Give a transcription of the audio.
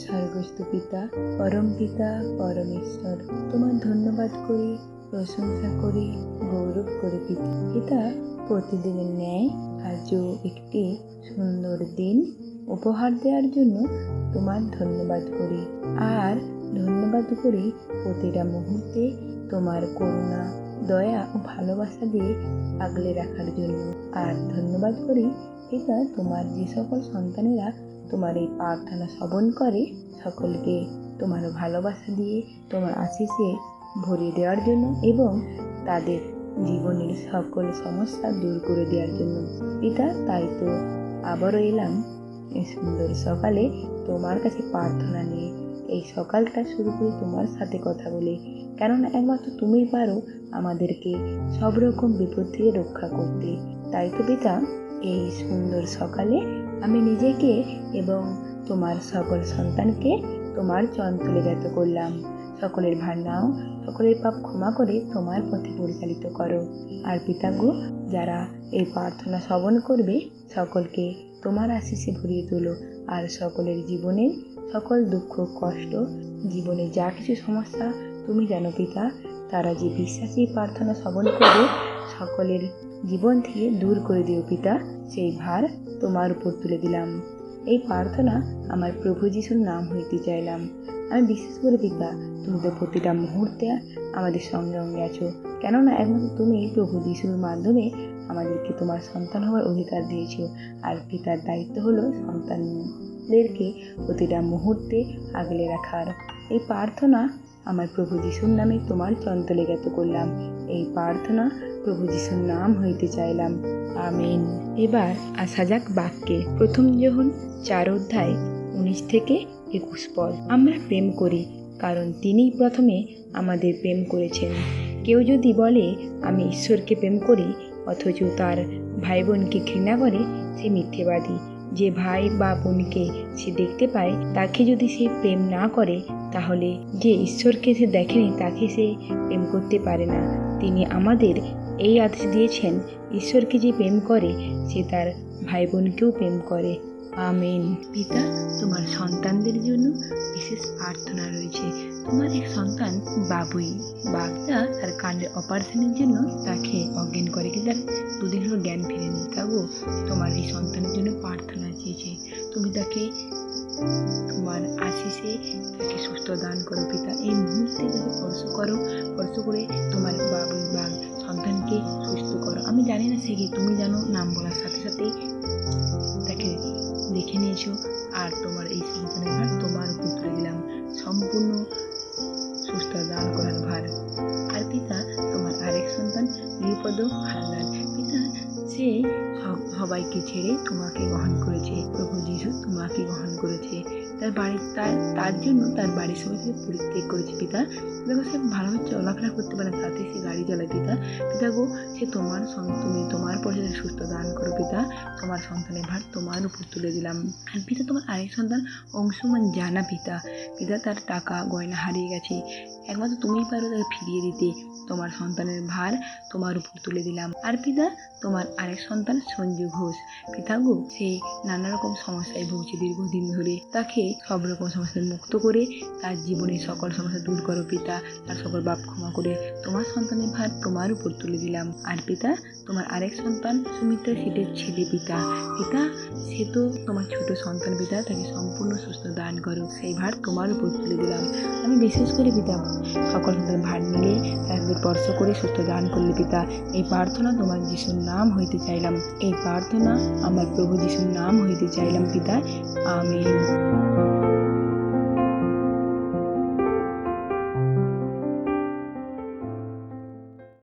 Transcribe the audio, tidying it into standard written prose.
স্বর্গস্থ পিতা, পরম পিতা, পরমেশ্বর, তোমার ধন্যবাদ করি, প্রশংসা করি, গৌরব করি পিতা। প্রতিদিনের ন্যায় আজও একটি সুন্দর দিন উপহার দেওয়ার জন্য তোমার ধন্যবাদ করি। আর ধন্যবাদ করি প্রতিটা মুহূর্তে তোমার করুণা, দয়া ও ভালোবাসা দিয়ে আগলে রাখার জন্য। আর ধন্যবাদ করি পিতা, তোমার যে সকল সন্তানেরা তোমার এই প্রার্থনা শ্রবণ করে সকলকে তোমার ভালোবাসা দিয়ে তোমার আশিসে ভরিয়ে দেওয়ার জন্য এবং তাদের জীবনের সকল সমস্যা দূর করে দেওয়ার জন্য পিতা। তাই তো আবারও এলাম এই সুন্দর সকালে তোমার কাছে প্রার্থনা নিয়ে। এই সকালটা শুরু করি তোমার সাথে কথা বলে, কেননা একমাত্র তুমিই পারো আমাদেরকে সব রকম বিপদ থেকে রক্ষা করতে। তাই তো পিতা, এই সুন্দর সকালে আমি নিজেকে এবং তোমার সকল সন্তানকে তোমার চরণতলে জ্ঞাত করলাম। সকলের ভার নাও, সকলের পাপ ক্ষমা করে তোমার পথে পরিচালিত করো। আর পিতাগো, যারা এই প্রার্থনা শ্রবণ করবে সকলকে তোমার আশিসে ভরিয়ে তোলো। আর সকলের জীবনের সকল দুঃখ কষ্ট, জীবনে যা কিছু সমস্যা তুমি জানো পিতা, তারা যে বিশ্বাসী প্রার্থনা শ্রবণ করবে সকলের জীবন থেকে দূর করে দিও পিতা। সেই ভার তোমার উপর তুলে দিলাম। এই প্রার্থনা আমার প্রভু যিশুর নাম হইতে চাইলাম। আমি বিশ্বাস করি পিতা, তুমি তো প্রতিটা মুহূর্তে আমাদের সঙ্গে সঙ্গে আছো, কেননা একমাত্র তুমি প্রভু যিশুর মাধ্যমে আমাদেরকে তোমার সন্তান হওয়ার অধিকার দিয়েছো। আর পিতার দায়িত্ব হলো সন্তানদেরকে প্রতিটা মুহূর্তে আগলে রাখার। এই প্রার্থনা আমার প্রভু যিশুর নামে তোমার চরণতলে জ্ঞাত করলাম। এই প্রার্থনা প্রভু যিশুর নাম হইতে চাইলাম, আমিন। এবার আসা যাক বাক্যে। প্রথম যোহন 4:19-21 পদ। আমরা প্রেম করি কারণ তিনিই প্রথমে আমাদের প্রেম করেছেন। কেউ যদি বলে আমি ঈশ্বরকে প্রেম করি অথচ তার ভাই বোনকে ঘৃণা করে, সে মিথ্যেবাদী। যে ভাই বা বোনকে সে দেখতে পায় তাকে যদি সে প্রেম না করে, তাহলে যে ঈশ্বরকে সে দেখেনি তাকে সে প্রেম করতে পারে না। তিনি আমাদের এই আদেশ দিয়েছেন, ঈশ্বরকে যে প্রেম করে সে তার ভাই বোনকেও প্রেম করে। আমিন। পিতা, তোমার সন্তানদের জন্য বিশেষ প্রার্থনা রয়েছে। তোমার এক সন্তান বাবুই বাচ্চা তার কানের অপারেশনের জন্য তাকে অজ্ঞান করে, কিন্তু তার দুদিন হলো জ্ঞান ফিরেনি। তবু তোমার এই সন্তানের জন্য প্রার্থনা চেয়েছে, তুমি তাকে তোমার আশিসে তাকে সুস্থ দান করো পিতা। এই মুহূর্তে তাকে স্পর্শ করো, স্পর্শ করে তোমার বাবুই বা সন্তানকে সুস্থ করো। আমি জানি না সে কি, তুমি জানো। নাম বলার সাথে সাথেই তাকে দেখে নিয়েছো। আর তোমার এই সন্তানের ভার তোমার উপর তুলে দিলাম, সম্পূর্ণ সুস্থ দান করার ভার। আর পিতা, তোমার আরেক সন্তান নিরুপদ হালদার পিতা, সে সবাইকে ছেড়ে তোমাকে গ্রহণ করেছে। প্রভু যিশু তোমাকে গ্রহণ করেছে। তার জন্য তার বাড়ির সবাই থেকে পরিত্যাগ করেছে পিতা। দেখো, সে ভালোভাবে চলাফেরা করতে পারে, তাতে সে গাড়ি চালায় পিতা। পিতা গো, সে তুমি তোমার পরে সুস্থ দান করো পিতা। তোমার সন্তানের ভার তোমার উপর তুলে দিলাম। আর পিতা, তোমার আরেক সন্তান অংশুমান জানা পিতা, তার টাকা গয়না হারিয়ে গেছে, একমাত্র তুমিই পারো তাকে ফিরিয়ে দিতে। তোমার সন্তানের ভার তোমার উপর তুলে দিলাম। আর পিতা, তোমার আরেক সন্তান সঞ্জু ঘোষ পিতা গো, সে নানা রকম সমস্যায় ভুগছে দীর্ঘদিন ধরে। তাকে সব রকম সমস্যায় মুক্ত করে তার জীবনের সকল সমস্যা দূর করো পিতা। তার সকল পাপ ক্ষমা করে তোমার সন্তানের ভার তোমার উপর তুলে দিলাম। আর পিতা, তোমার আরেক সন্তান সুমিত্রা সিটের ছেলে পিতা, সে তো তোমার ছোট সন্তান পিতা, তাকে সম্পূর্ণ সুস্থ দান করো, সেই ভার তোমার উপর তুলে দিলাম। আমি বিশেষ করে পিতা সকল সন্তান ভার নিলে তাকে স্পর্শ করে সুস্থ দান করলে পিতা। এই প্রার্থনা তোমার যিশুর নাম হইতে চাইলাম। এই প্রার্থনা আমার প্রভু যিশুর নাম হইতে চাইলাম পিতা, আমিন।